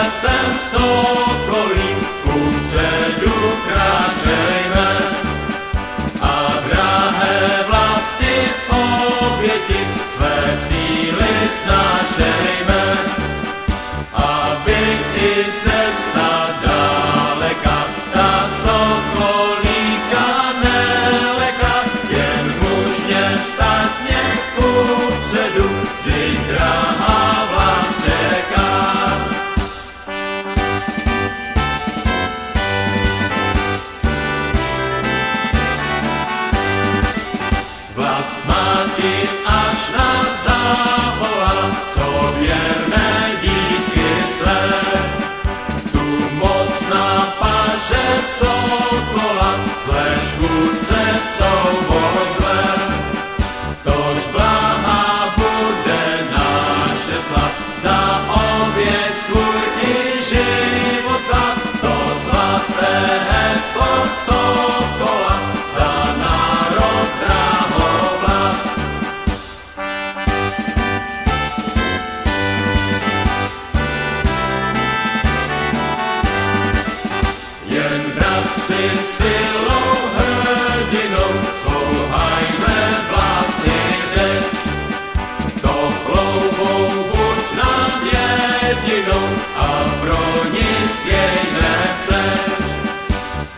letem sokolím kupředu kráčejme a drahé vlasti v oběti své síly snášejme, aby i cesta daleka ta sokolíka neleka, jen mužně statně kupředu, vždyť drahá vlast čeká. Vlast má ti až na závola, co věrné díky své, tu moc na paže sokola, zlé škůdce v souboj zve. Tož blahá bude naše slast, za oběť svůj i život klást, to svaté heslo sokola, za národ drahovlast. Jen bratři silou hrdinou svou hajme vlastní řeč, to chloubou buď nám jedinou a pro ní spějme seč.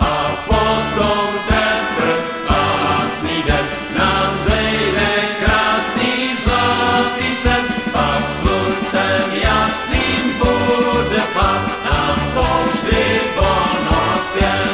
A potom teprv spásný den nám zejde krásný zlatý sen, pak sluncem jasným bude pad nám poušti volnost jen.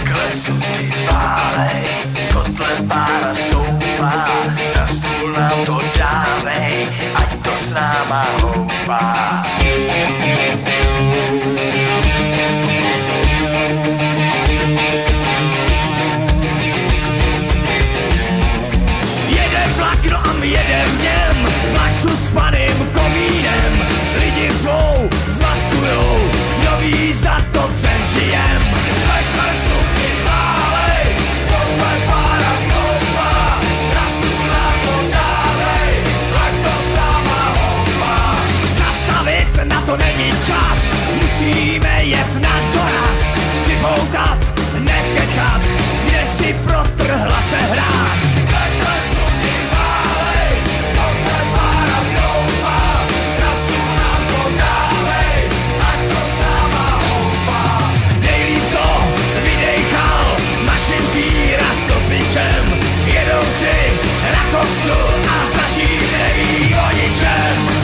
Klesu ty válej, z kotle pára stoupá, na stůl nám to dávej, ať to s náma houpá. Jedem vlak, no a my jedem v něm, vlak s paným komínem, lidi řvou, zmatkujou, kdo ví, zda to přežijem. Na to není čas, musíme jet na doraz, připoutat, nekecat, kde si protrhla se hráz. Takhle suky válej, zlotem pára stoupá, na stůl nám to dávej, ať to s náma houpá. Nejlíp to vydejchal našim výraz topičem, jedou si na koksu a zatím neví o ničem.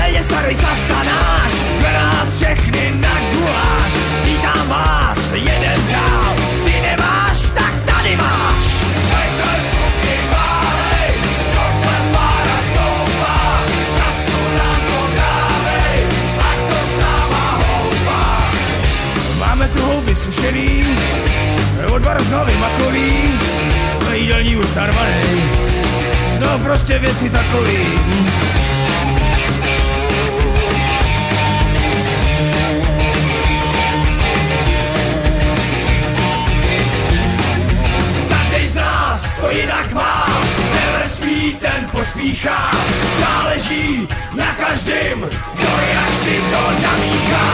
Je starý satanáš, zve nás všechny na guláš. Vítám vás, jeden dál, ty nemáš, tak tady máš. Takhle suky válej, zlotem pára stoupá, na stůl nám to dávej, ať to s náma houpá. Máme tu houby sušený, odvar znovy makový, jídelní už narvanej, no prostě věci takový. To jinak má, nevrství, ten pospíchá, záleží na každém, kdo jak si to namíchá.